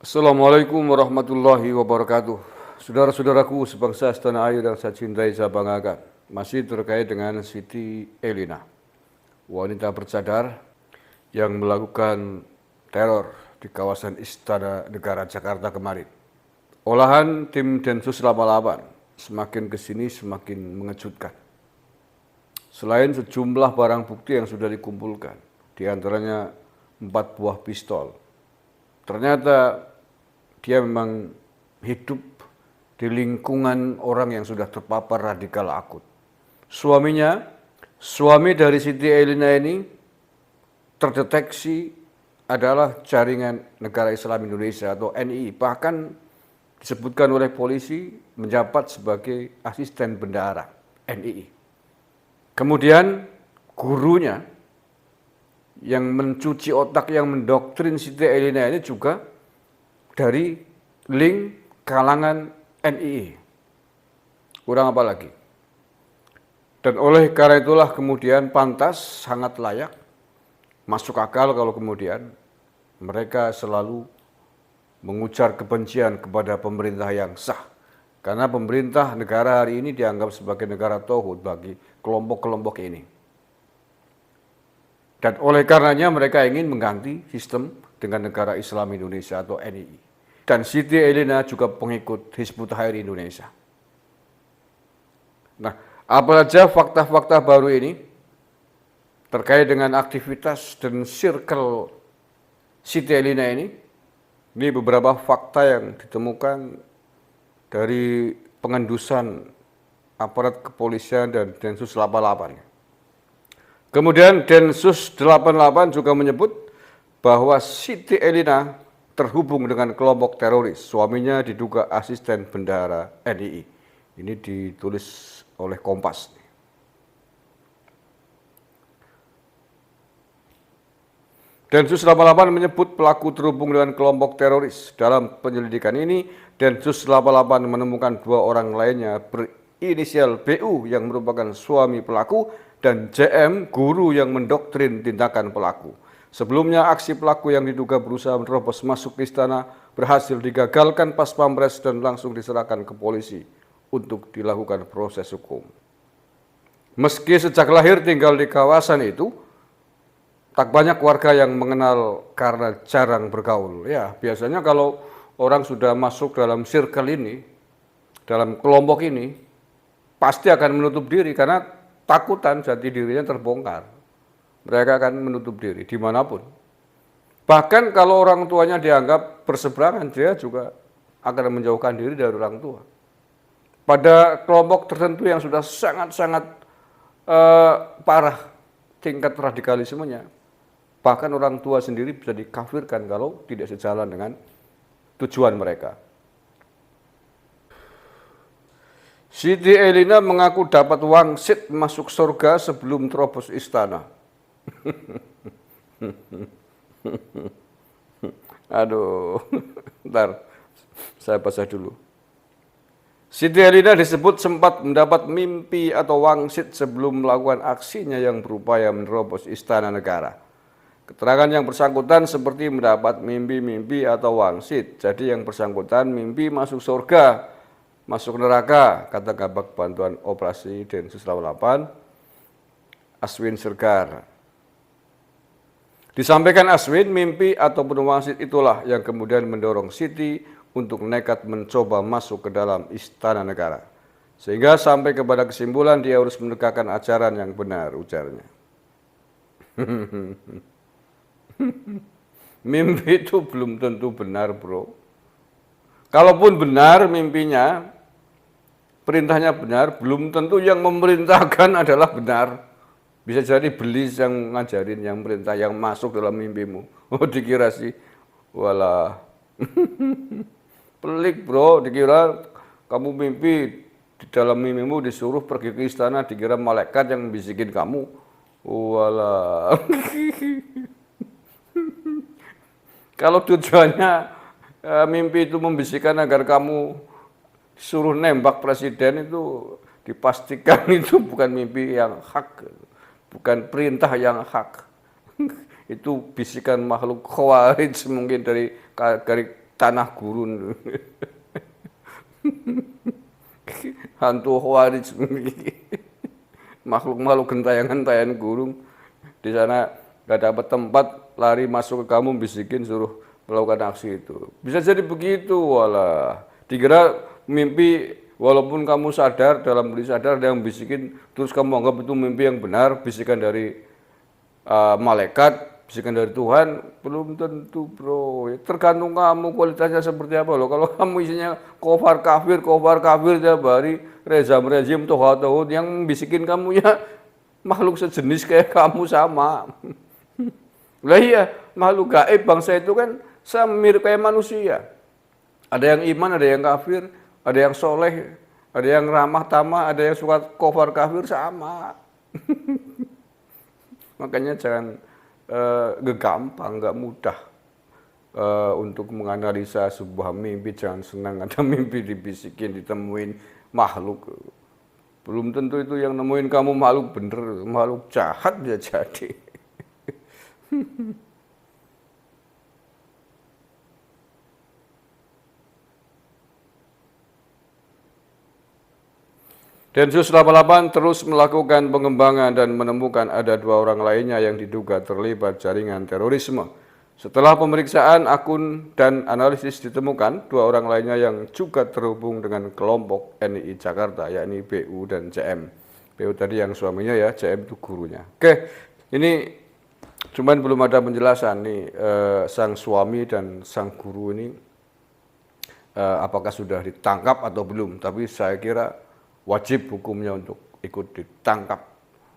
Assalamualaikum warahmatullahi wabarakatuh. Saudara-saudaraku sebangsa setanah air yang saya cintai, saya banggakan. Masih terkait dengan Siti Elina, wanita bercadar yang melakukan teror di kawasan Istana Negara Jakarta kemarin. Olahan tim Densus 88 semakin kesini semakin mengejutkan. Selain sejumlah barang bukti yang sudah dikumpulkan, diantaranya 4 buah pistol, ternyata dia memang hidup di lingkungan orang yang sudah terpapar radikal akut. Suami dari Siti Elina ini terdeteksi adalah jaringan Negara Islam Indonesia atau NII. Bahkan disebutkan oleh polisi menjabat sebagai asisten bendahara NII. Kemudian gurunya yang mencuci otak, yang mendoktrin Siti Elina ini juga dari link kalangan NII. Kurang apa lagi? Dan oleh karena itulah kemudian pantas, sangat layak, masuk akal kalau kemudian mereka selalu mengujar kebencian kepada pemerintah yang sah. Karena pemerintah negara hari ini dianggap sebagai negara tauhid bagi kelompok-kelompok ini. Dan oleh karenanya mereka ingin mengganti sistem dengan Negara Islam Indonesia atau NII. Dan Siti Elina juga pengikut Hizbut Tahrir Indonesia. Nah, apa saja fakta-fakta baru ini terkait dengan aktivitas dan circle Siti Elina ini? Ini beberapa fakta yang ditemukan dari pengendusan aparat kepolisian dan Densus 88. Kemudian Densus 88 juga menyebut bahwa Siti Elina terhubung dengan kelompok teroris. Suaminya diduga asisten bendahara NII. Ini ditulis oleh Kompas. Densus 88 menyebut pelaku terhubung dengan kelompok teroris. Dalam penyelidikan ini, Densus 88 menemukan 2 orang lainnya berinisial BU yang merupakan suami pelaku dan JM, guru yang mendoktrin tindakan pelaku. Sebelumnya aksi pelaku yang diduga berusaha menerobos masuk ke istana berhasil digagalkan pas Pampres dan langsung diserahkan ke polisi untuk dilakukan proses hukum. Meski sejak lahir tinggal di kawasan itu, tak banyak warga yang mengenal karena jarang bergaul. Ya, biasanya kalau orang sudah masuk dalam circle ini, dalam kelompok ini, pasti akan menutup diri karena takutan jati dirinya terbongkar. Mereka akan menutup diri dimanapun. Bahkan kalau orang tuanya dianggap berseberangan, dia juga akan menjauhkan diri dari orang tua. Pada kelompok tertentu yang sudah sangat-sangat parah tingkat radikalismenya, bahkan orang tua sendiri bisa dikafirkan kalau tidak sejalan dengan tujuan mereka. Siti Elina mengaku dapat wangsit masuk surga sebelum terobos istana. Aduh, ntar saya baca dulu. Siti Elina disebut sempat mendapat mimpi atau wangsit sebelum melakukan aksinya yang berupaya menerobos istana negara. Keterangan yang bersangkutan seperti mendapat mimpi-mimpi atau wangsit. Jadi yang bersangkutan mimpi masuk surga, masuk neraka, kata Kabag Bantuan Operasi Densus 88, Aswin Sergar. Disampaikan Aswin, mimpi ataupun wangsit itulah yang kemudian mendorong Siti untuk nekat mencoba masuk ke dalam istana negara. Sehingga sampai kepada kesimpulan dia harus menegakkan ajaran yang benar, ujarnya. Mimpi itu belum tentu benar, bro. Kalaupun benar mimpinya, perintahnya benar, belum tentu yang memerintahkan adalah benar. Bisa jadi belis yang ngajarin, yang perintah, yang masuk dalam mimpimu. Oh, dikira sih, walah. Pelik, bro, dikira kamu mimpi, di dalam mimpimu disuruh pergi ke istana, dikira malaikat yang bisikin kamu. Walah. Kalau tujuannya mimpi itu membisikkan agar kamu suruh nembak presiden, itu dipastikan itu bukan mimpi yang hak, bukan perintah yang hak. Itu bisikan makhluk khawarij mungkin dari tanah gurun. Hantu Khawarij. Makhluk-makhluk gentayangan gurung. Di sana nggak dapat tempat, lari masuk ke kamu, bisikin suruh melakukan aksi itu. Bisa jadi begitu, walah. Dikira mimpi, walaupun kamu sadar, dalam diri sadar ada yang bisikin, terus kamu anggap itu mimpi yang benar, bisikan dari malaikat, bisikan dari Tuhan, belum tentu bro. Tergantung kamu kualitasnya seperti apa loh. Kalau kamu isinya kofar kafir tiap hari, rezim tohut yang bisikin kamu ya makhluk sejenis kayak kamu sama. Lah iya, makhluk gaib bangsa itu kan sama mirip kayak manusia. Ada yang iman, ada yang kafir, ada yang soleh, ada yang ramah tamah, ada yang suka kofar kafir, sama. Makanya jangan gampang, nggak mudah untuk menganalisa sebuah mimpi. Jangan senang ada mimpi dibisikin, ditemuin makhluk. Belum tentu itu yang nemuin kamu makhluk bener, makhluk jahat bisa jadi. Densus 88 terus melakukan pengembangan dan menemukan ada 2 orang lainnya yang diduga terlibat jaringan terorisme. Setelah pemeriksaan akun dan analisis ditemukan 2 orang lainnya yang juga terhubung dengan kelompok NII Jakarta, yakni BU dan CM. BU tadi yang suaminya ya, CM itu gurunya. Oke, ini cuman belum ada penjelasan nih sang suami dan sang guru ini apakah sudah ditangkap atau belum. Tapi saya kira wajib hukumnya untuk ikut ditangkap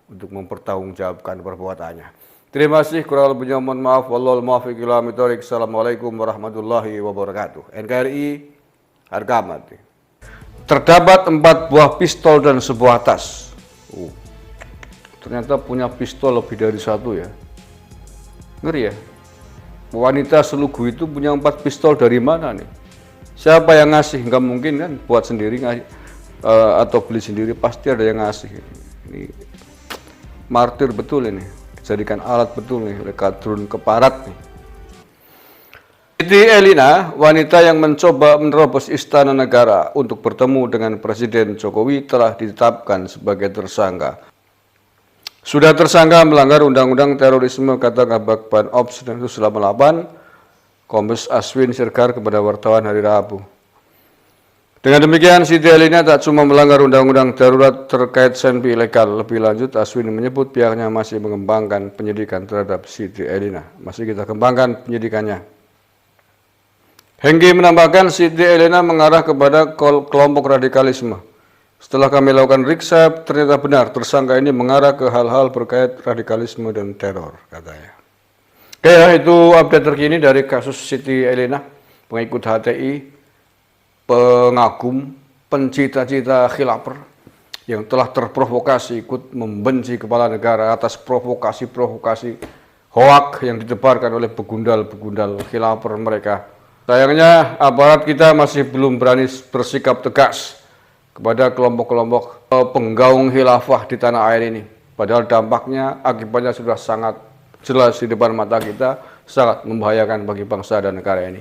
untuk mempertanggungjawabkan perbuatannya. Terima kasih, kurang lebihnya mohon maaf. Wallahul muwaffiq ila aqwamit thoriq. Assalamualaikum warahmatullahi wabarakatuh. NKRI harga mati. Terdapat 4 buah pistol dan sebuah tas. Ternyata punya pistol lebih dari 1 ya. Ngeri ya. Wanita selugu itu punya 4 pistol dari mana nih? Siapa yang ngasih? Nggak mungkin kan buat sendiri atau beli sendiri, pasti ada yang ngasih. Ini martir betul ini, dijadikan alat betul nih oleh kadrun keparat nih. Siti Elina, wanita yang mencoba menerobos istana negara untuk bertemu dengan Presiden Jokowi, telah ditetapkan sebagai tersangka. Sudah tersangka melanggar Undang-Undang Terorisme, kata Kabag Ops Densus 88 Kombes Aswin Sirgar kepada wartawan hari Rabu. Dengan demikian, Siti Elina tak cuma melanggar Undang-Undang Darurat terkait senpi ilegal. Lebih lanjut, Aswin menyebut pihaknya masih mengembangkan penyidikan terhadap Siti Elina. Masih kita kembangkan penyidikannya. Hengki menambahkan, Siti Elina mengarah kepada kelompok radikalisme. Setelah kami lakukan riksa, ternyata benar tersangka ini mengarah ke hal-hal berkait radikalisme dan teror, katanya. Oke ya, itu update terkini dari kasus Siti Elina, pengikut HTI, pengagum, pencita-cita khilafah yang telah terprovokasi ikut membenci kepala negara atas provokasi-provokasi hoak yang ditebarkan oleh begundal-begundal khilafah mereka. Sayangnya aparat kita masih belum berani bersikap tegas kepada kelompok-kelompok penggaung khilafah di tanah air ini. Padahal dampaknya, akibatnya sudah sangat jelas di depan mata kita, sangat membahayakan bagi bangsa dan negara ini.